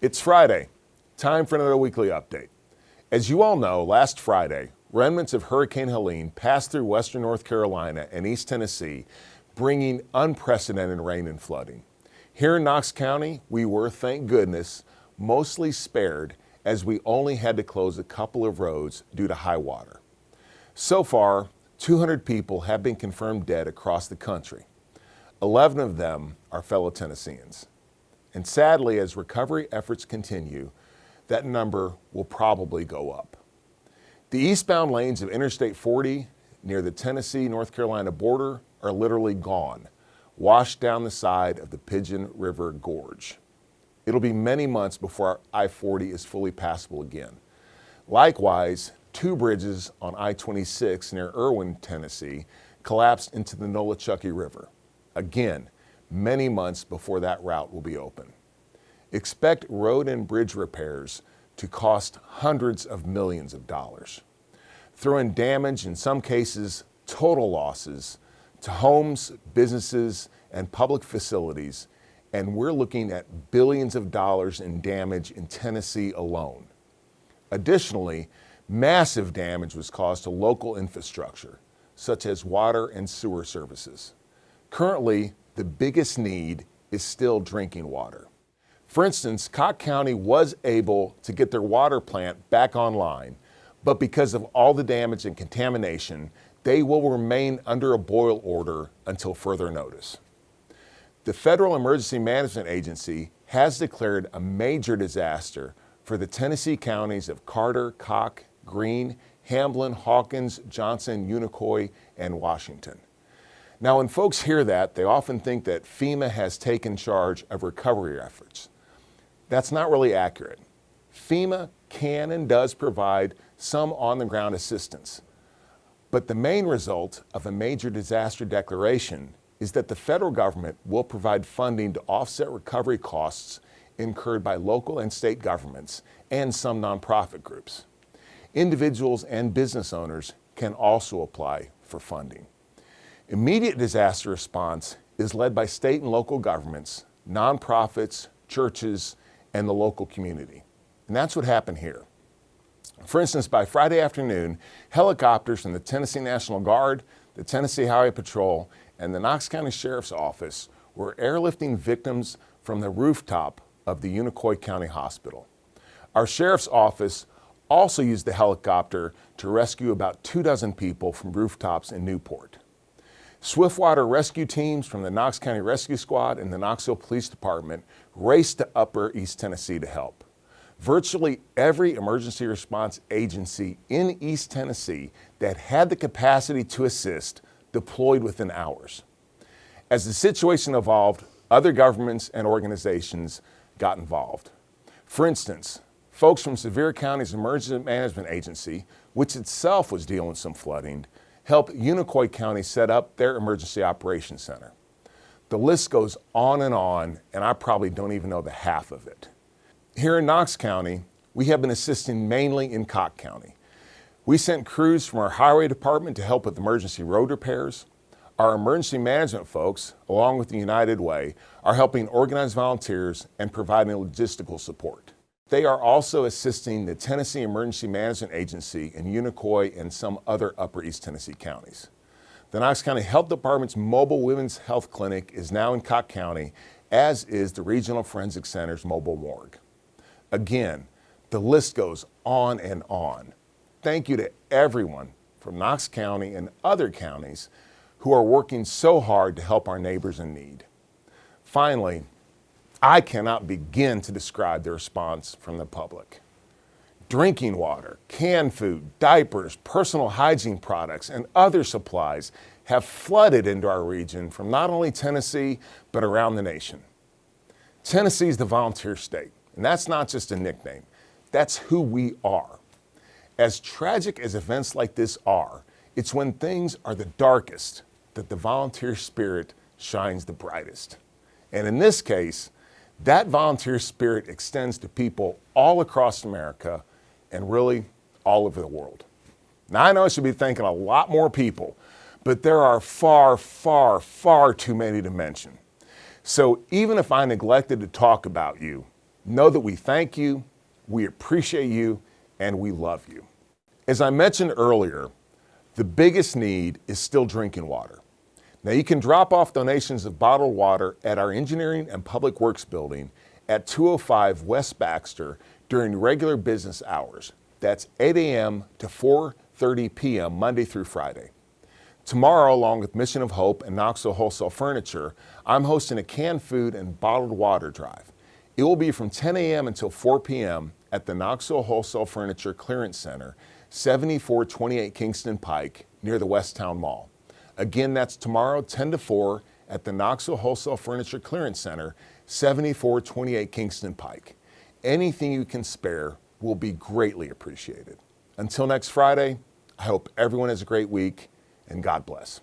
It's Friday, time for another weekly update. As you all know, last Friday, remnants of Hurricane Helene passed through western North Carolina and East Tennessee, bringing unprecedented rain and flooding. Here in Knox County, we were, thank goodness, mostly spared as we only had to close a couple of roads due to high water. So far, 200 people have been confirmed dead across the country. 11 of them are fellow Tennesseans. And sadly, as recovery efforts continue, that number will probably go up. The eastbound lanes of Interstate 40 near the Tennessee-North Carolina border are literally gone, washed down the side of the Pigeon River Gorge. It'll be many months before I-40 is fully passable again. Likewise, two bridges on I-26 near Irwin, Tennessee, collapsed into the Nolichucky River. Again, many months before that route will be open. Expect road and bridge repairs to cost hundreds of millions of dollars. Throw in damage, in some cases total losses, to homes, businesses, and public facilities, and we're looking at billions of dollars in damage in Tennessee alone. Additionally, massive damage was caused to local infrastructure, such as water and sewer services. Currently, the biggest need is still drinking water. For instance, Knox County was able to get their water plant back online, but because of all the damage and contamination, they will remain under a boil order until further notice. The Federal Emergency Management Agency has declared a major disaster for the Tennessee counties of Carter, Cock, Greene, Hamblin, Hawkins, Johnson, Unicoi, and Washington. Now, when folks hear that, they often think that FEMA has taken charge of recovery efforts. That's not really accurate. FEMA can and does provide some on-the-ground assistance. But the main result of a major disaster declaration is that the federal government will provide funding to offset recovery costs incurred by local and state governments and some nonprofit groups. Individuals and business owners can also apply for funding. Immediate disaster response is led by state and local governments, nonprofits, churches, and the local community. And that's what happened here. For instance, by Friday afternoon, helicopters from the Tennessee National Guard, the Tennessee Highway Patrol, and the Knox County Sheriff's Office were airlifting victims from the rooftop of the Unicoi County Hospital. Our Sheriff's Office also used the helicopter to rescue about 24 people from rooftops in Newport. Swiftwater rescue teams from the Knox County Rescue Squad and the Knoxville Police Department raced to Upper East Tennessee to help. Virtually every emergency response agency in East Tennessee that had the capacity to assist deployed within hours. As the situation evolved, other governments and organizations got involved. For instance, folks from Sevier County's Emergency Management Agency, which itself was dealing with some flooding, helped Unicoi County set up their Emergency Operations Center. The list goes on, and I probably don't even know the half of it. Here in Knox County, we have been assisting mainly in Knox County. We sent crews from our Highway Department to help with emergency road repairs. Our emergency management folks, along with the United Way, are helping organize volunteers and providing logistical support. They are also assisting the Tennessee Emergency Management Agency in Unicoi and some other Upper East Tennessee counties. The Knox County Health Department's mobile women's health clinic is now in Knox County, as is the Regional Forensic Center's mobile morgue. Again, the list goes on and on. Thank you to everyone from Knox County and other counties who are working so hard to help our neighbors in need. Finally, I cannot begin to describe the response from the public. Drinking water, canned food, diapers, personal hygiene products, and other supplies have flooded into our region from not only Tennessee, but around the nation. Tennessee is the volunteer state, and that's not just a nickname. That's who we are. As tragic as events like this are, it's when things are the darkest that the volunteer spirit shines the brightest. And in this case, that volunteer spirit extends to people all across America and really all over the world. Now, I know I should be thanking a lot more people, but there are far, far, far too many to mention. So even if I neglected to talk about you, Know that we thank you, we appreciate you, and we love you. As I mentioned earlier, the biggest need is still drinking water. Now you can drop off donations of bottled water at our Engineering and Public Works building at 205 West Baxter during regular business hours. That's 8 a.m. to 4:30 p.m. Monday through Friday. Tomorrow, along with Mission of Hope and Knoxville Wholesale Furniture, I'm hosting a canned food and bottled water drive. It will be from 10 a.m. until 4 p.m. at the Knoxville Wholesale Furniture Clearance Center, 7428 Kingston Pike, near the West Town Mall. Again, that's tomorrow, 10 to 4, at the Knoxville Wholesale Furniture Clearance Center, 7428 Kingston Pike. Anything you can spare will be greatly appreciated. Until next Friday, I hope everyone has a great week, and God bless.